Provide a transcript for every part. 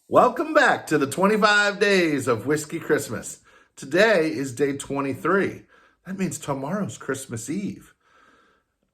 Welcome back to the 25 days of Whiskey Christmas. Today is day 23. That means tomorrow's Christmas Eve.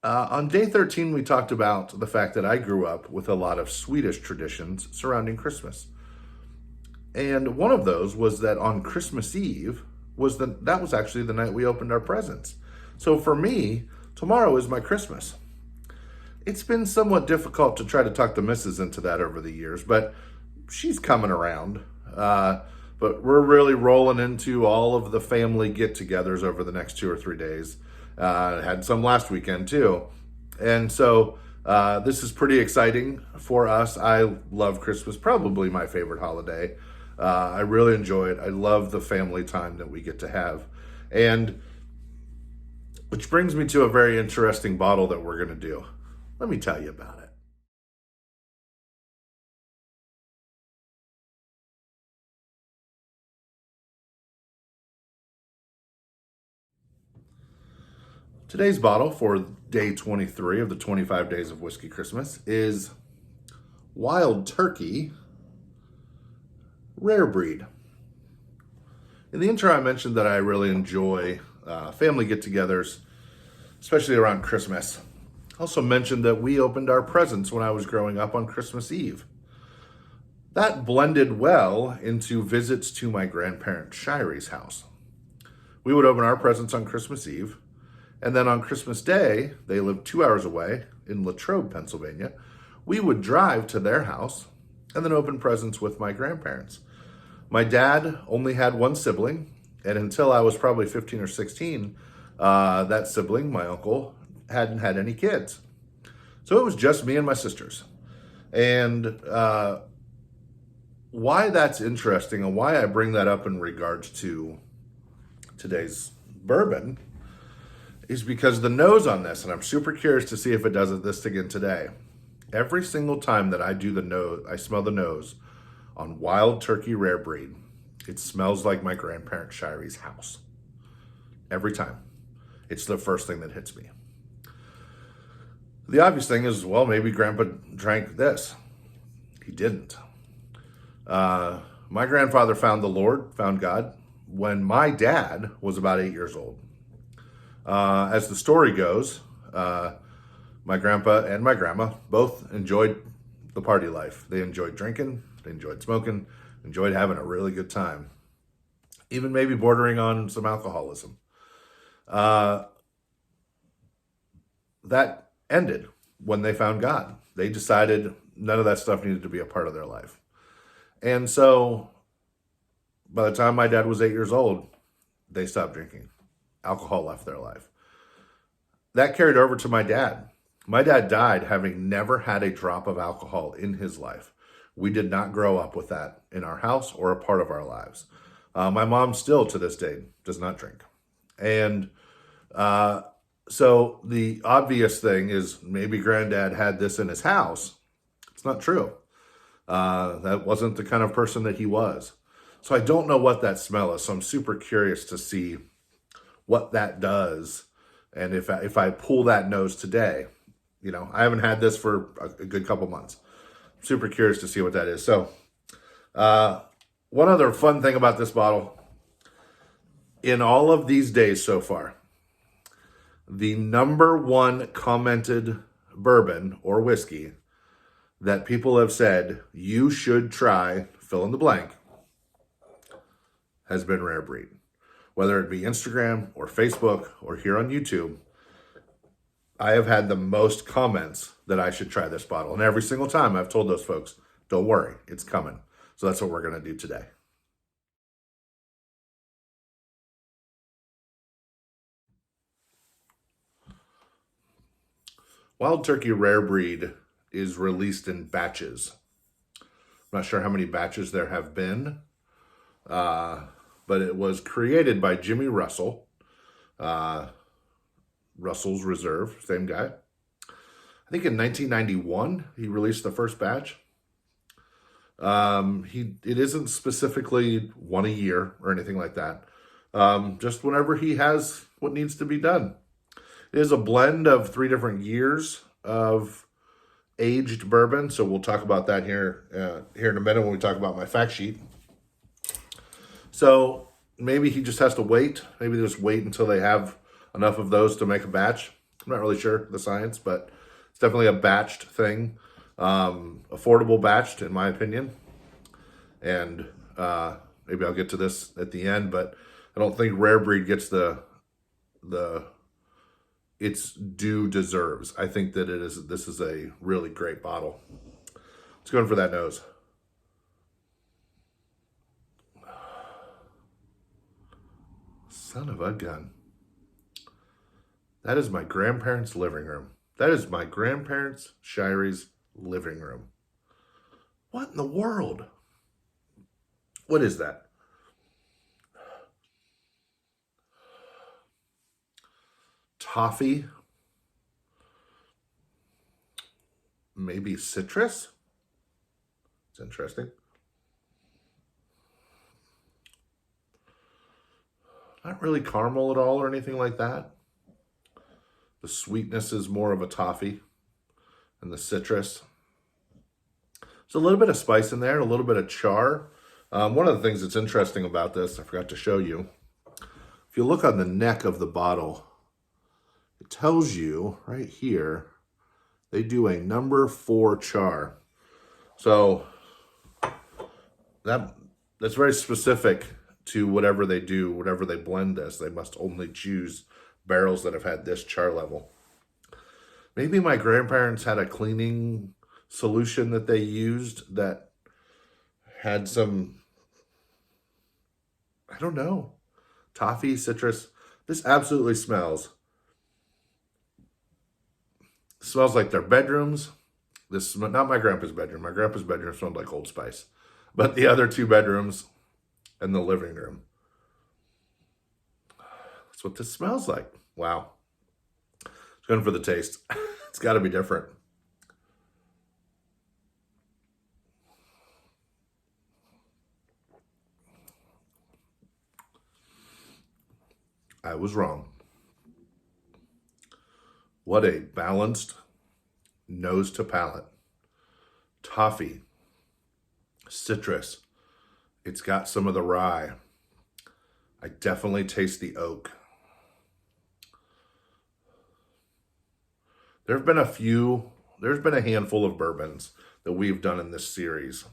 On day 13, we talked about the fact that I grew up with a lot of Swedish traditions surrounding Christmas. And one of those was that on Christmas Eve that was actually the night we opened our presents. So for me, tomorrow is my Christmas. It's been somewhat difficult to try to talk the missus into that over the years, but she's coming around. But we're really rolling into all of the family get-togethers over the next 2 or 3 days. Had some last weekend too. And so this is pretty exciting for us. I love Christmas, probably my favorite holiday. I really enjoy it. I love the family time that we get to have. And which brings me to a very interesting bottle that we're going to do. Let me tell you about it. Today's bottle for day 23 of the 25 days of Whiskey Christmas is Wild Turkey Rare Breed. In the intro, I mentioned that I really enjoy family get-togethers, especially around Christmas. I also mentioned that we opened our presents when I was growing up on Christmas Eve. That blended well into visits to my grandparent Shirey's house. We would open our presents on Christmas Eve, and then on Christmas Day, they lived 2 hours away in Latrobe, Pennsylvania. We would drive to their house and then open presents with my grandparents. My dad only had one sibling, and until I was probably 15 or 16, that sibling, my uncle, hadn't had any kids. So it was just me and my sisters. And why that's interesting and why I bring that up in regards to today's bourbon is because the nose on this, and I'm super curious to see if it does this again today. Every single time that I do the nose, I smell the nose on Wild Turkey Rare Breed, it smells like my grandparent Shirey's house. Every time. It's the first thing that hits me. The obvious thing is, well, maybe Grandpa drank this. He didn't. My grandfather found the Lord, found God, when my dad was about 8 years old. As the story goes, my grandpa and my grandma both enjoyed the party life. They enjoyed drinking, they enjoyed smoking, enjoyed having a really good time, even maybe bordering on some alcoholism. That ended when they found God. They decided none of that stuff needed to be a part of their life. And so by the time my dad was 8 years old, they stopped drinking. Alcohol left their life. That carried over to my dad. My dad died having never had a drop of alcohol in his life. We did not grow up with that in our house or a part of our lives. My mom still to this day does not drink. And so the obvious thing is maybe Granddad had this in his house. It's not true. That wasn't the kind of person that he was. So I don't know what that smell is. So I'm super curious to see what that does. And if I pull that nose today, I haven't had this for a good couple months. I'm super curious to see what that is. So one other fun thing about this bottle, in all of these days so far, the number one commented bourbon or whiskey that people have said you should try, fill in the blank, has been Rare Breed. Whether it be Instagram or Facebook or here on YouTube, I have had the most comments that I should try this bottle. And every single time I've told those folks, don't worry, it's coming. So that's what we're going to do today. Wild Turkey Rare Breed is released in batches. I'm not sure how many batches there have been, but it was created by Jimmy Russell, Russell's Reserve, same guy. I think in 1991, he released the first batch. It isn't specifically one a year or anything like that. Just whenever he has what needs to be done. It is a blend of 3 different years of aged bourbon, so we'll talk about that here in a minute when we talk about my fact sheet. So maybe he just has to wait. Maybe they just wait until they have enough of those to make a batch. I'm not really sure the science, but it's definitely a batched thing. Affordable batched, in my opinion. And maybe I'll get to this at the end, but I don't think Rare Breed gets the its due deserves. I think that this is a really great bottle. Let's go in for that nose. Son of a gun. That is my grandparents' living room. That is my grandparents' Shirey's living room. What in the world? What is that? Toffee? Maybe citrus? It's interesting. Not really caramel at all or anything like that. The sweetness is more of a toffee, and the citrus. There's a little bit of spice in there, a little bit of char. One of the things that's interesting about this, I forgot to show you, if you look on the neck of the bottle, it tells you right here, they do a number 4 char. So that's very specific to whatever they do, whatever they blend this. They must only choose barrels that have had this char level. Maybe my grandparents had a cleaning solution that they used that had some, I don't know, toffee, citrus. This absolutely smells like their bedrooms. This is not my grandpa's bedroom. My grandpa's bedroom smelled like Old Spice. But the other 2 bedrooms and the living room. That's what this smells like. Wow. It's going for the taste. It's got to be different. I was wrong. What a balanced nose to palate. Toffee, citrus. It's got some of the rye. I definitely taste the oak. There's been a handful of bourbons that we've done in this series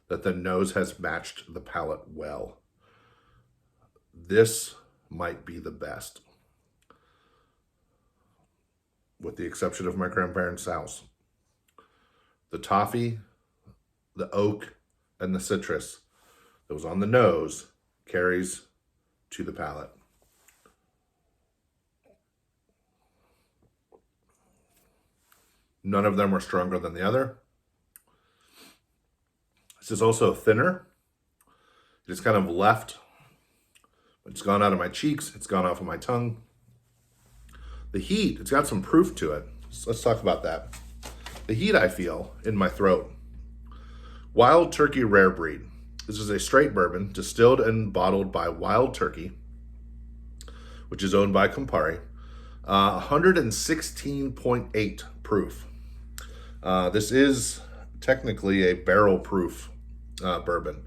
that the nose has matched the palate well. This might be the best, with the exception of my grandparents' house. The toffee, the oak, and the citrus that was on the nose carries to the palate. None of them are stronger than the other. This is also thinner. It's kind of left. It's gone out of my cheeks. It's gone off of my tongue. The heat, it's got some proof to it. So let's talk about that. The heat I feel in my throat. Wild Turkey Rare Breed. This is a straight bourbon distilled and bottled by Wild Turkey, which is owned by Campari. 116.8 proof. This is technically a barrel proof bourbon.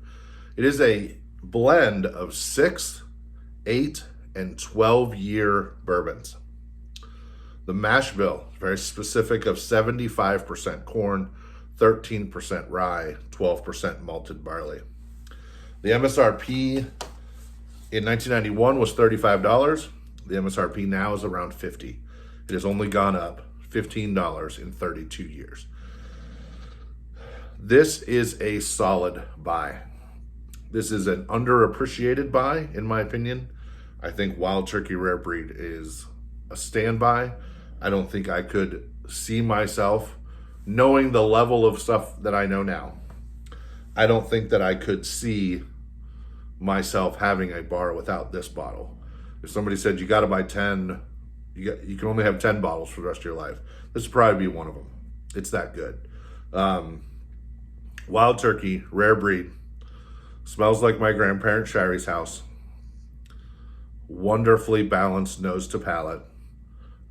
It is a blend of 6, 8, and 12-year bourbons. The mash bill is very specific of 75% corn, 13% rye, 12% malted barley. The MSRP in 1991 was $35. The MSRP now is around $50. It has only gone up $15 in 32 years. This is a solid buy. This is an underappreciated buy, in my opinion. I think Wild Turkey Rare Breed is a standby. I don't think I could see myself, knowing the level of stuff that I know now, I don't think that I could see myself having a bar without this bottle. If somebody said you got to buy 10, you can only have 10 bottles for the rest of your life, this would probably be one of them. It's that good. Wild Turkey Rare Breed. Smells like my grandparents' Shirey's house. Wonderfully balanced nose to palate.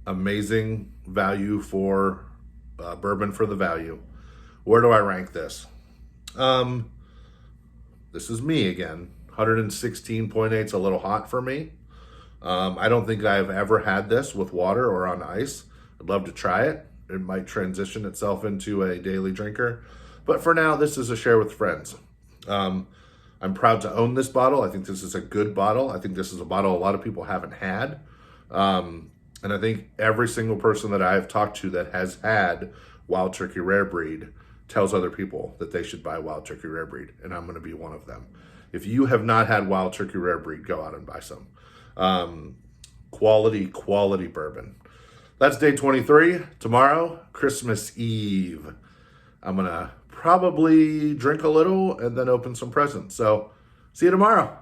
Amazing value for bourbon for the value. Where do I rank this? This is me again. 116.8 is a little hot for me. I don't think I've ever had this with water or on ice. I'd love to try it. It might transition itself into a daily drinker. But for now, this is a share with friends. I'm proud to own this bottle. I think this is a good bottle. I think this is a bottle a lot of people haven't had. And I think every single person that I've talked to that has had Wild Turkey Rare Breed tells other people that they should buy Wild Turkey Rare Breed, and I'm going to be one of them. If you have not had Wild Turkey Rare Breed, go out and buy some. Quality bourbon. That's day 23. Tomorrow, Christmas Eve. I'm going to probably drink a little and then open some presents. So see you tomorrow.